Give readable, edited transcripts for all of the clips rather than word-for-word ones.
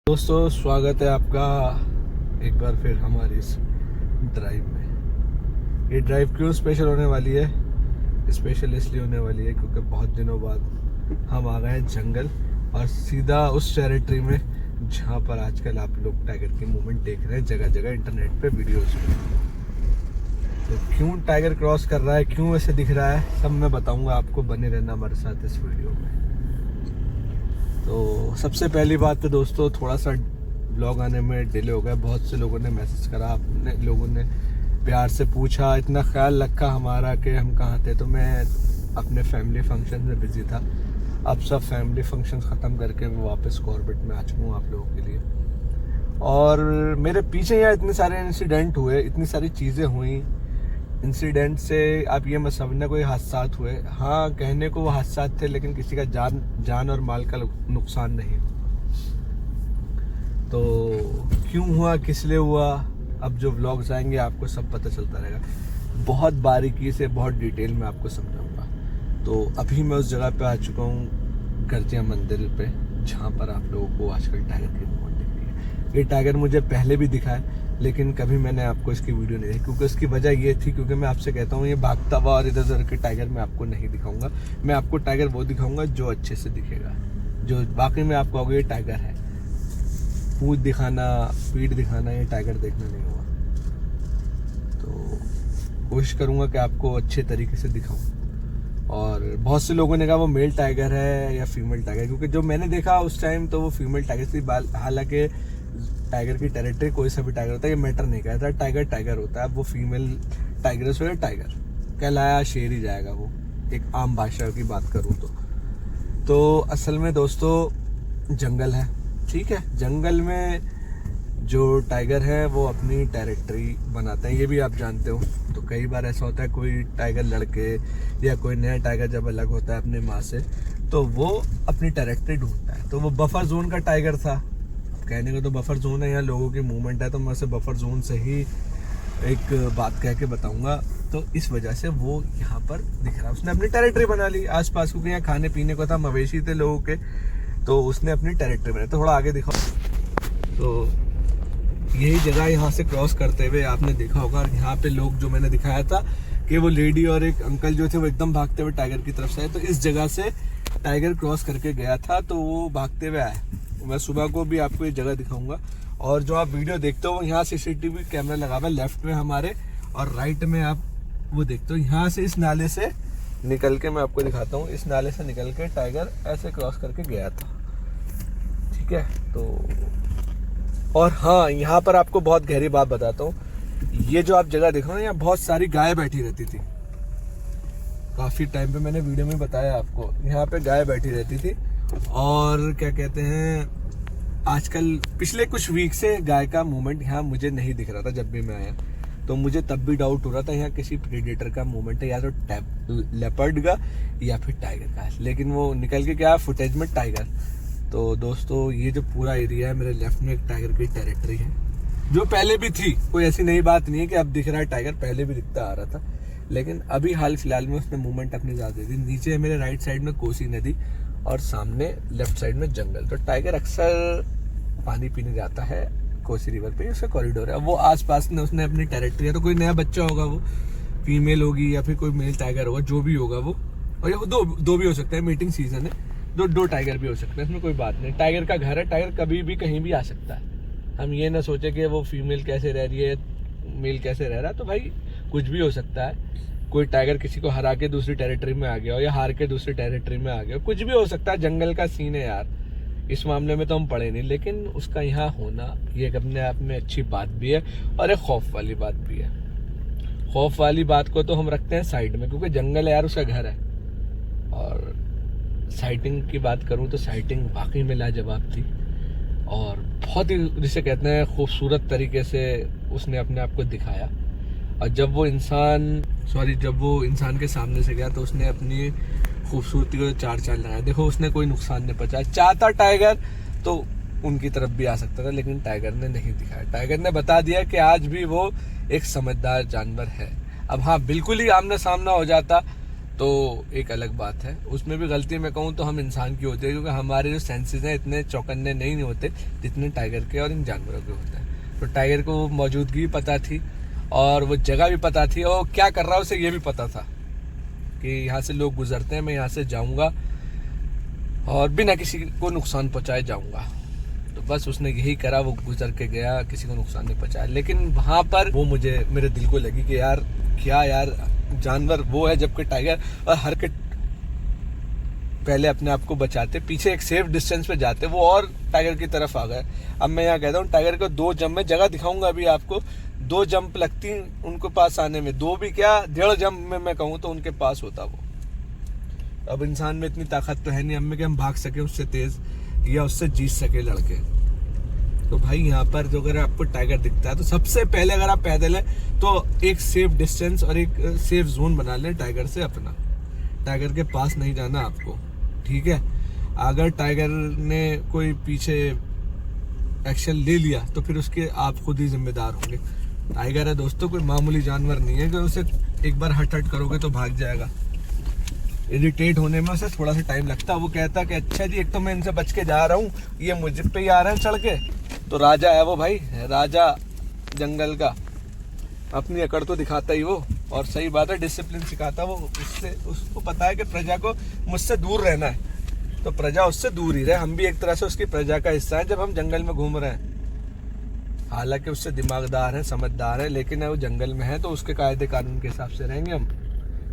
दोस्तों स्वागत है आपका एक बार फिर हमारी इस ड्राइव में। ये ड्राइव क्यों स्पेशल होने वाली है? स्पेशल इसलिए होने वाली है क्योंकि बहुत दिनों बाद हम आ गए हैं जंगल और सीधा उस टेरिटरी में जहाँ पर आजकल आप लोग टाइगर की मूवमेंट देख रहे हैं जगह जगह इंटरनेट पे वीडियोस में। तो क्यों टाइगर क्रॉस कर रहा है, क्यों ऐसे दिख रहा है, सब मैं बताऊंगा आपको। बने रहना हमारे साथ इस वीडियो में। तो सबसे पहली बात तो दोस्तों थोड़ा सा ब्लॉग आने में डिले हो गया। बहुत से लोगों ने मैसेज करा, अपने लोगों ने प्यार से पूछा, इतना ख्याल रखा हमारा कि हम कहाँ थे। तो मैं अपने फैमिली फंक्शन में बिजी था। अब सब फैमिली फंक्शन ख़त्म करके मैं वापस कॉर्बेट में आ चुका हूँ आप लोगों के लिए। और मेरे पीछे यहाँ इतने सारे इंसिडेंट हुए, इतनी सारी चीज़ें हुई। इंसिडेंट से आप ये मत समझना कोई हादसात हुए। हाँ, कहने को वो हादसात थे लेकिन किसी का जान और माल का नुकसान नहीं। तो क्यों हुआ, किस लिए हुआ, अब जो व्लॉग्स आएंगे आपको सब पता चलता रहेगा। बहुत बारीकी से, बहुत डिटेल में आपको समझाऊंगा। तो अभी मैं उस जगह पे आ चुका हूँ, करचिया मंदिर पे, जहाँ पर आप लोगों को आजकल टाइगर की मूवमेंट दिख रही है। ये टाइगर मुझे पहले भी दिखा है लेकिन कभी मैंने आपको इसकी वीडियो नहीं दी, क्योंकि उसकी वजह ये थी क्योंकि मैं आपसे कहता हूँ ये भागता हुआ और इधर उधर के टाइगर मैं आपको नहीं दिखाऊंगा। मैं आपको टाइगर वो दिखाऊंगा जो अच्छे से दिखेगा, जो वाकई में आपको कहोगे ये टाइगर है। पूंछ दिखाना, पीठ दिखाना, ये टाइगर देखना नहीं हुआ। तो कोशिश करूंगा कि आपको अच्छे तरीके से दिखाऊं। और बहुत से लोगों ने कहा वो मेल टाइगर है या फीमेल टाइगर, क्योंकि जो मैंने देखा उस टाइम तो वो फीमेल टाइगर थी। हालांकि टाइगर की टेरिटरी कोई सा भी टाइगर होता है, ये मैटर नहीं करता। टाइगर टाइगर होता है। अब वो फीमेल टाइगर से टाइगर कहलाया, शेर ही जाएगा वो, एक आम भाषा की बात करूं तो असल में दोस्तों जंगल है, ठीक है। जंगल में जो टाइगर है वो अपनी टेरिटरी बनाते हैं, ये भी आप जानते हो। तो कई बार ऐसा होता है कोई टाइगर लड़के या कोई नया टाइगर जब अलग होता है अपने माँ से तो वो अपनी टेरिटरी ढूंढता है। तो वो बफर जोन का टाइगर था। कहने को तो बफर जोन है, यहाँ लोगों की मूवमेंट है, तो मैं उसे बफर जोन से ही एक बात कह के बताऊंगा। तो इस वजह से वो यहाँ पर दिख रहा है। उसने अपनी टेरिटरी बना ली आसपास, क्योंकि यहाँ खाने पीने को था, मवेशी थे लोगों के, तो उसने अपनी टेरिटरी बनाई। तो थोड़ा आगे दिखाओ। तो यही जगह यहाँ से क्रॉस करते हुए आपने देखा होगा, और यहाँ पे लोग जो मैंने दिखाया था कि वो लेडी और एक अंकल जो थे वो एकदम भागते हुए टाइगर की तरफ से आए। तो इस जगह से टाइगर क्रॉस करके गया था, तो वो भागते हुए आए। मैं सुबह को भी आपको ये जगह दिखाऊंगा। और जो आप वीडियो देखते हो यहाँ सीसीटीवी कैमरा लगा हुआ है लेफ्ट में हमारे, और राइट में आप वो देखते हो। यहाँ से इस नाले से निकल के मैं आपको दिखाता हूँ, इस नाले से निकल के टाइगर ऐसे क्रॉस करके गया था, ठीक है। तो और हाँ, यहाँ पर आपको बहुत गहरी बात बताता हूँ। ये जो आप जगह देख रहे हो, यहाँ बहुत सारी गाय बैठी रहती थी। काफी टाइम पे मैंने वीडियो में बताया आपको, यहाँ पे गाय बैठी रहती थी। और क्या कहते हैं, आजकल पिछले कुछ वीक से गाय का मूवमेंट यहाँ मुझे नहीं दिख रहा था। जब भी मैं आया तो मुझे तब भी डाउट हो रहा था यहाँ किसी प्रेडेटर का मूवमेंट है, या तो लेपर्ड का या फिर टाइगर का। लेकिन वो निकल के क्या फुटेज में टाइगर। तो दोस्तों ये जो पूरा एरिया है, मेरे लेफ्ट में एक टाइगर की टेरिटरी है, जो पहले भी थी। कोई ऐसी नई बात नहीं है कि अब दिख रहा है टाइगर, पहले भी दिखता आ रहा था। लेकिन अभी हाल फिलहाल में उसने मूवमेंट अपनी ज्यादा दी। नीचे है मेरे राइट साइड में कोसी नदी और सामने लेफ्ट साइड में जंगल। तो टाइगर अक्सर पानी पीने जाता है कोसी रिवर पे, उसका कॉरिडोर है। वो आसपास में उसने अपनी टेरिटरी है। तो कोई नया बच्चा होगा, वो फीमेल होगी या फिर कोई मेल टाइगर होगा, जो भी होगा वो। और ये दो भी हो सकता है, मीटिंग सीजन है, दो टाइगर भी हो सकते हैं, इसमें कोई बात नहीं। टाइगर का घर है, टाइगर कभी भी कहीं भी आ सकता है। हम ये ना सोचे कि वो फीमेल कैसे रह रही है, मेल कैसे रह रहा है। तो भाई कुछ भी हो सकता है। कोई टाइगर किसी को हरा के दूसरी टेरिटरी में आ गया हो, या हार के दूसरी टेरिटरी में आ गया हो, कुछ भी हो सकता है। जंगल का सीन है यार, इस मामले में तो हम पढ़े नहीं, लेकिन उसका यहाँ होना ये अपने आप में अच्छी बात भी है और एक खौफ वाली बात भी है। खौफ वाली बात को तो हम रखते हैं साइड में, क्योंकि जंगल है यार, उसका घर है। और साइटिंग की बात करूं तो साइटिंग वाकई में लाजवाब थी, और बहुत ही जिसे कहते हैं खूबसूरत तरीके से उसने अपने आप को दिखाया। और जब वो इंसान के सामने से गया तो उसने अपनी खूबसूरती को चार चांद लगाया। देखो, उसने कोई नुकसान नहीं पहुंचाया। चाहता टाइगर तो उनकी तरफ भी आ सकता था, लेकिन टाइगर ने नहीं दिखाया। टाइगर ने बता दिया कि आज भी वो एक समझदार जानवर है। अब हाँ, बिल्कुल ही आमना सामना हो जाता तो एक अलग बात है। उसमें भी गलती मैं कहूँ तो हम इंसान की होती है, क्योंकि हमारे जो सेंसेस हैं इतने चौकन्ने नहीं होते जितने टाइगर के और इन जानवरों के होते हैं। तो टाइगर को वो मौजूदगी भी पता थी और वो जगह भी पता थी, और क्या कर रहा है उसे ये भी पता था कि यहाँ से लोग गुजरते हैं, मैं यहाँ से जाऊँगा और बिना किसी को नुकसान पहुँचाए जाऊँगा। तो बस उसने यही करा, वो गुजर के गया, किसी को नुकसान नहीं पहुँचाया। लेकिन वहाँ पर वो मुझे मेरे दिल को लगी कि यार क्या यार, जानवर वो है जबकि टाइगर और हर के पहले अपने आप को बचाते, पीछे एक सेफ डिस्टेंस पे जाते, वो और टाइगर की तरफ आ गए। अब मैं यहाँ कहता हूँ टाइगर को 2 जंप में जगह दिखाऊंगा अभी आपको, 2 जंप लगती उनको पास आने में, 2 भी क्या 1.5 जंप में मैं कहूँ तो उनके पास होता वो। अब इंसान में इतनी ताकत तो है नहीं हमें कि हम भाग सके उससे तेज या उससे जीत सके लड़के। तो भाई यहाँ पर जो अगर आपको टाइगर दिखता है तो सबसे पहले अगर आप पैदल हैं तो एक सेफ डिस्टेंस और एक सेफ जोन बना लें टाइगर से अपना। टाइगर के पास नहीं जाना आपको, ठीक है। अगर टाइगर ने कोई पीछे एक्शन ले लिया तो फिर उसके आप खुद ही जिम्मेदार होंगे। टाइगर है दोस्तों, कोई मामूली जानवर नहीं है कि उसे एक बार हट करोगे तो भाग जाएगा। इरिटेट होने में उसे थोड़ा सा टाइम लगता है। वो कहता है कि अच्छा जी, एक तो मैं इनसे बच के जा रहा हूँ, ये मुझे पे ही आ रहे हैं चढ़ के। तो राजा है वो भाई, राजा जंगल का, अपनी अकड़ तो दिखाता ही वो। और सही बात है, डिसिप्लिन सिखाता वो। उससे उसको पता है कि प्रजा को मुझसे दूर रहना है, तो प्रजा उससे दूर ही रहे। हम भी एक तरह से उसकी प्रजा का हिस्सा है जब हम जंगल में घूम रहे हैं। हालांकि उससे दिमागदार है, समझदार है, लेकिन वो जंगल में है तो उसके कायदे कानून के हिसाब से रहेंगे हम।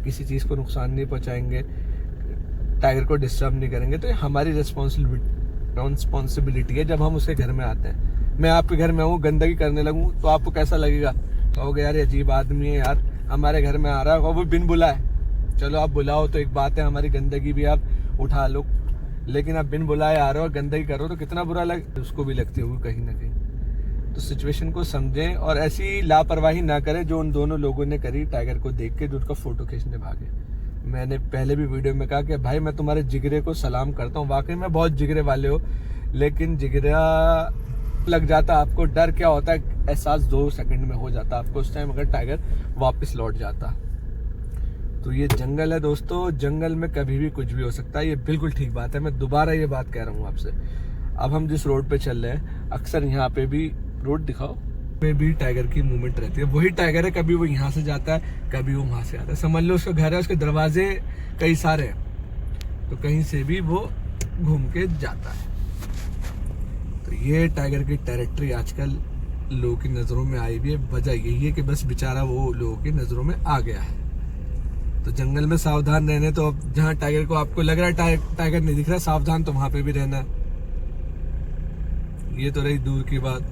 किसी चीज़ को नुकसान नहीं पहुंचाएंगे, टाइगर को डिस्टर्ब नहीं करेंगे। तो ये हमारी रिस्पॉन्सिबिलिटी है। जब हम उसके घर में आते हैं, मैं आपके घर में आऊँ गंदगी करने लगूँ तो आपको कैसा लगेगा? कहोगे यार ये अजीब आदमी है यार, हमारे घर में आ रहा है, वो भी बिन बुलाए। चलो आप बुलाओ तो एक बात है, हमारी गंदगी भी आप उठा लो, लेकिन आप बिन बुलाए आ रहे हो और गंदगी करो तो कितना बुरा लगे, उसको भी लगती होगी कहीं ना कहीं। तो सिचुएशन को समझें और ऐसी लापरवाही ना करें जो उन दोनों लोगों ने करी टाइगर को देख के, जो उनका फोटो खींचने भागे। मैंने पहले भी वीडियो में कहा कि भाई मैं तुम्हारे जिगरे को सलाम करता हूँ, वाकई में बहुत जिगरे वाले हो, लेकिन जिगरा लग जाता आपको। डर क्या होता है, एहसास 2 सेकंड में हो जाता आपको उस टाइम अगर टाइगर वापस लौट जाता। तो ये जंगल है दोस्तों, जंगल में कभी भी कुछ भी हो सकता है, ये बिल्कुल ठीक बात है। मैं दोबारा ये बात कह रहा हूँ आपसे। अब हम जिस रोड पे चल रहे हैं, अक्सर यहाँ पे भी रोड दिखाओ पे भी टाइगर की मूवमेंट रहती है। वही टाइगर है, कभी वो यहाँ से जाता है, कभी वो वहां से आता है। समझ लो उसका घर है, उसके दरवाजे कई सारे हैं, तो कहीं से भी वो घूम के जाता है। तो ये टाइगर की टेरिटरी आजकल लोगों की नजरों में आई भी है। वजह यही है कि बस बेचारा वो लोगों की नजरों में आ गया है। तो जंगल में सावधान रहने, तो अब जहाँ टाइगर को आपको लग रहा है टाइगर नहीं दिख रहा सावधान, तो वहां पे भी रहना है। ये तो रही दूर की बात।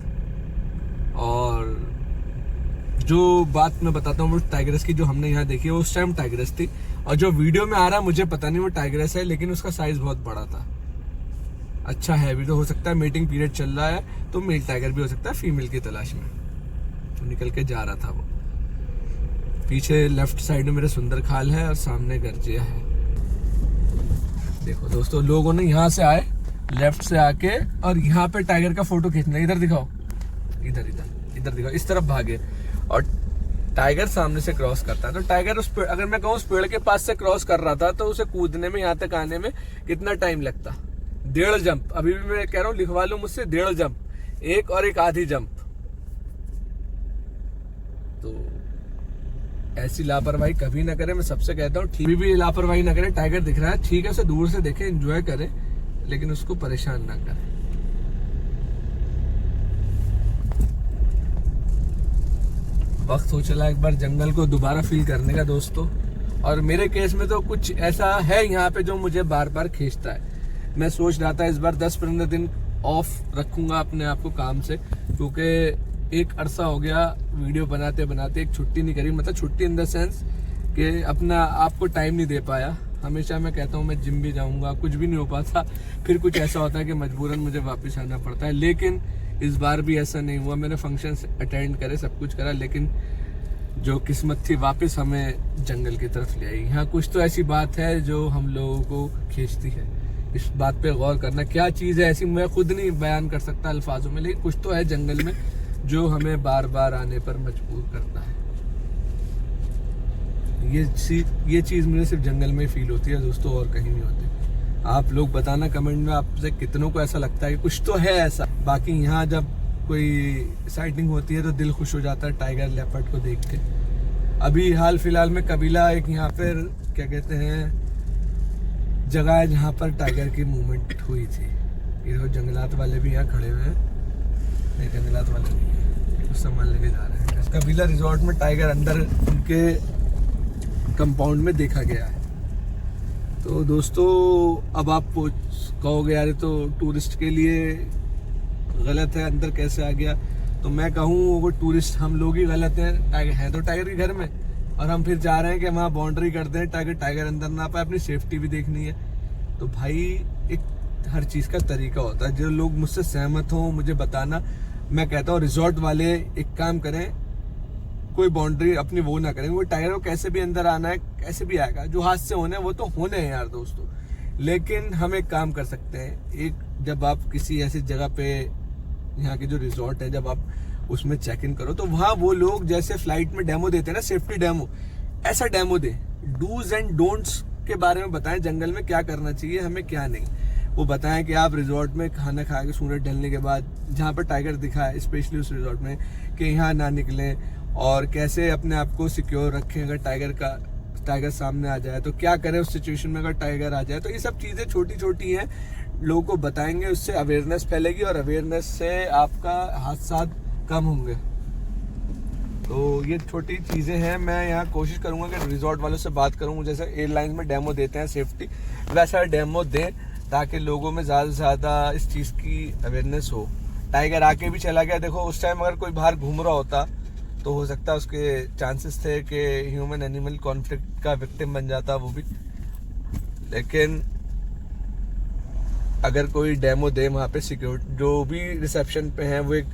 और जो बात मैं बताता हूँ वो टाइगरस की, जो हमने यहाँ देखी है उस टाइम टाइगरस थी, और जो वीडियो में आ रहा है मुझे पता नहीं वो टाइगरस है, लेकिन उसका साइज बहुत बड़ा था। अच्छा हैवी तो हो सकता है, मीटिंग पीरियड चल रहा है तो मेल टाइगर भी हो सकता है फीमेल की तलाश में। तो निकल के जा रहा था वो। पीछे लेफ्ट साइड में मेरे सुंदर खाल है और सामने गर्जिया है। देखो दोस्तों, लोगों ने यहाँ से आए लेफ्ट से आके और यहाँ पे टाइगर का फोटो खींचना। इधर दिखाओ, इधर दिखाओ, इस तरफ भागे और टाइगर सामने से क्रॉस करता है। तो टाइगर उस पेड़, अगर मैं कहूँ उस पेड़ के पास से क्रॉस कर रहा था तो उसे कूदने में, यहाँ तक आने में कितना टाइम लगता? 1.5 जंप। अभी भी मैं कह रहा हूँ, लिखवा लो मुझसे, 1.5 जंप, एक और एक आधी जंप। तो ऐसी लापरवाही कभी ना करें, मैं सबसे कहता हूँ। ठीक भी लापरवाही ना करें। टाइगर दिख रहा है, ठीक है, उसे दूर से देखें, एंजॉय करें, लेकिन उसको परेशान ना करें। वक्त हो चला एक बार जंगल को दोबारा फील करने का दोस्तों। और मेरे केस में तो कुछ ऐसा है यहाँ पे जो मुझे बार बार खींचता है। मैं सोच रहा था इस बार 10-15 दिन ऑफ रखूंगा अपने आप को काम से, क्योंकि एक अरसा हो गया वीडियो बनाते बनाते एक छुट्टी नहीं करी। मतलब छुट्टी इन द सेंस कि अपना आपको टाइम नहीं दे पाया। हमेशा मैं कहता हूँ मैं जिम भी जाऊँगा, कुछ भी नहीं हो पाता। फिर कुछ ऐसा होता है कि मजबूरन मुझे वापस आना पड़ता है। लेकिन इस बार भी ऐसा नहीं हुआ। मैंने फंक्शन अटेंड करे, सब कुछ करा, लेकिन जो किस्मत थी वापस हमें जंगल की तरफ ले आई। यहाँ कुछ तो ऐसी बात है जो हम लोगों को खींचती है। इस बात पे गौर करना, क्या चीज़ है ऐसी, मैं खुद नहीं बयान कर सकता अल्फाजों में, लेकिन कुछ तो है जंगल में जो हमें बार बार आने पर मजबूर करता है। ये चीज़ मुझे सिर्फ जंगल में फील होती है दोस्तों, और कहीं नहीं होती। आप लोग बताना कमेंट में आपसे कितनों को ऐसा लगता है कि कुछ तो है ऐसा। बाकी यहाँ जब कोई साइटिंग होती है तो दिल खुश हो जाता है टाइगर लेपर्ड को देख के। अभी हाल फिलहाल में कबीला एक यहाँ पर क्या कहते हैं जगह है जहाँ पर टाइगर की मूवमेंट हुई थी। ये देखो जंगलात वाले भी यहाँ खड़े हुए हैं, नहीं जंगलात वाले नहीं है, कुछ सामान लेके जा रहे हैं। कबीला रिजॉर्ट में टाइगर अंदर उनके कंपाउंड में देखा गया है। तो दोस्तों अब आप कहोगे यार तो टूरिस्ट के लिए गलत है, अंदर कैसे आ गया? तो मैं कहूँ वो टूरिस्ट हम लोग ही गलत हैं। टाइगर है तो टाइगर के घर में, और हम फिर जा रहे हैं कि वहाँ बाउंड्री करते हैं टाइगर अंदर ना पाए, अपनी सेफ्टी भी देखनी है। तो भाई एक हर चीज़ का तरीका होता है। जो लोग मुझसे सहमत हों मुझे बताना। मैं कहता हूँ रिजॉर्ट वाले एक काम करें, कोई बाउंड्री अपनी वो ना करें। वो टाइगर को कैसे भी अंदर आना है, कैसे भी आएगा, जो हादसे होने हैं वो तो होने हैं यार दोस्तों। लेकिन हम एक काम कर सकते हैं, एक जब आप किसी ऐसी जगह पे, यहाँ के जो रिजॉर्ट है, जब आप उसमें चेक इन करो तो वहाँ वो लोग जैसे फ्लाइट में डेमो देते हैं ना, सेफ्टी डेमो, ऐसा डेमो दे। डूज एंड डोंट्स के बारे में बताएं, जंगल में क्या करना चाहिए हमें क्या नहीं। वो बताएं कि आप रिजॉर्ट में खाना खा के सूरज ढलने के बाद जहाँ पर टाइगर दिखा है, स्पेशली उस रिजॉर्ट में, कि यहाँ ना निकलें, और कैसे अपने आप को सिक्योर रखें। अगर टाइगर सामने आ जाए तो क्या करें उस सिचुएशन में, अगर टाइगर आ जाए तो। ये सब चीज़ें छोटी छोटी हैं, लोगों को बताएंगे, उससे अवेयरनेस फैलेगी और अवेयरनेस से आपका हादसा कम होंगे। तो ये छोटी चीज़ें हैं। मैं यहाँ कोशिश करूँगा कि रिजॉर्ट वालों से बात करूँ, जैसे एयरलाइंस में डेमो देते हैं सेफ्टी, वैसा डेमो दें ताकि लोगों में ज़्यादा से ज़्यादा इस चीज़ की अवेयरनेस हो। टाइगर आके भी चला गया, देखो उस टाइम अगर कोई बाहर घूम रहा होता तो हो सकता है उसके चांसेस थे कि ह्यूमन एनिमल कॉन्फ्लिक्ट का विक्टिम बन जाता वो भी। लेकिन अगर कोई डेमो दे वहाँ पे, सिक्योरिटी जो भी रिसेप्शन पे हैं वो एक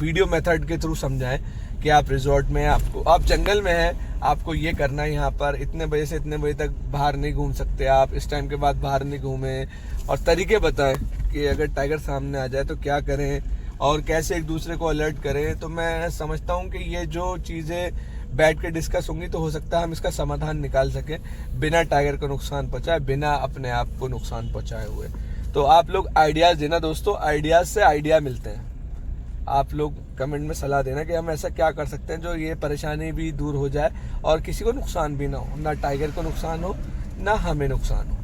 वीडियो मेथड के थ्रू समझाएं कि आप रिजॉर्ट में, आप जंगल में हैं, आपको ये करना है, यहाँ पर इतने बजे से इतने बजे तक बाहर नहीं घूम सकते आप, इस टाइम के बाद बाहर नहीं घूमें, और तरीके बताएं कि अगर टाइगर सामने आ जाए तो क्या करें और कैसे एक दूसरे को अलर्ट करें। तो मैं समझता हूँ कि ये जो चीज़ें बैठ के डिस्कस होंगी तो हो सकता है हम इसका समाधान निकाल सकें बिना टाइगर को नुकसान पहुँचाए, बिना अपने आप को नुकसान पहुँचाए हुए। तो आप लोग आइडियाज़ देना दोस्तों, आइडियाज़ से आइडिया मिलते हैं। आप लोग कमेंट में सलाह देना कि हम ऐसा क्या कर सकते हैं जो ये परेशानी भी दूर हो जाए और किसी को नुकसान भी ना हो, ना टाइगर को नुकसान हो ना हमें नुकसान हो।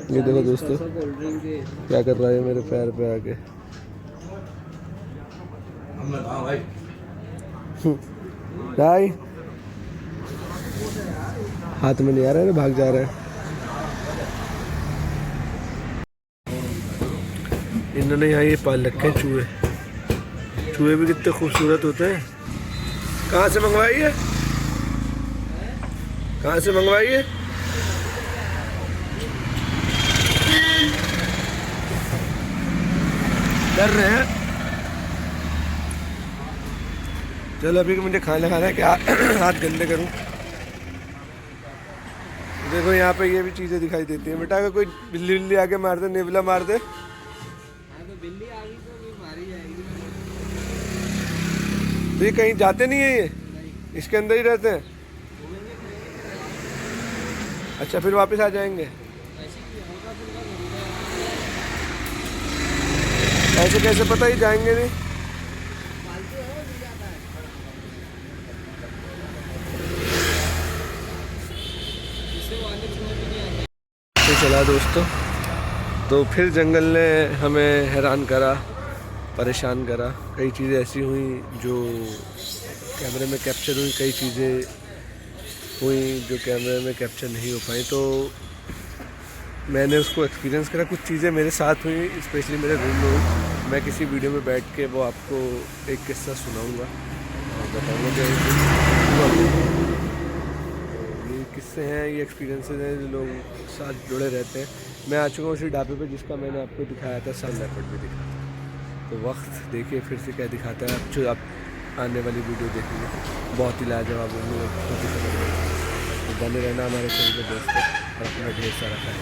ये देखो दोस्तों क्या कर रहा है मेरे पैर पे आके। भाई हाथ में नहीं आ रहा है, भाग जा रहा है। इन्होंने यहाँ ये पाल रखे हैं चूहे। चूहे भी कितने खूबसूरत होते हैं। कहाँ से मंगवाई है, कहाँ से मंगवाई है? डर रहे हैं। चलो अभी मुझे खाना है, क्या हाथ गंदे करूं। देखो यहाँ पे ये भी चीजें दिखाई देती हैं। बेटा अगर कोई बिल्ली बिल्ली आके मार दे, नेवला मार दे, बिल्ली आ गई तो मारी जाएगी। तो ये कहीं जाते नहीं है, ये इसके अंदर ही रहते हैं। अच्छा फिर वापस आ जाएंगे। ऐसे कैसे पता, ही जाएंगे नहीं। तो चला दोस्तों, तो फिर जंगल ने हमें हैरान करा, परेशान करा। कई चीज़ें ऐसी हुई जो कैमरे में कैप्चर हुई, कई चीज़ें हुई जो कैमरे में कैप्चर नहीं हो पाई। तो मैंने उसको एक्सपीरियंस करा। कुछ चीज़ें मेरे साथ हुई, स्पेशली मेरे रूम में हुई। मैं किसी वीडियो में बैठ के वो आपको एक किस्सा सुनाऊंगा और बताऊंगा कि ये किस्से हैं, ये एक्सपीरियंसेस हैं जो लोग साथ जुड़े रहते हैं। मैं आ चुका हूँ उसी ढाबे पे जिसका मैंने आपको दिखाया था, सन लेपर्ड भी दिखा था। तो वक्त देखिए फिर से क्या दिखाता है। अब जो आप आने वाली वीडियो देखेंगे बहुत ही लाजवाब होंगे, बहुत ही ख़बर। तो बने रहना हमारे चैनल पे दोस्तों, और अपना ढेर सारा ख्याल।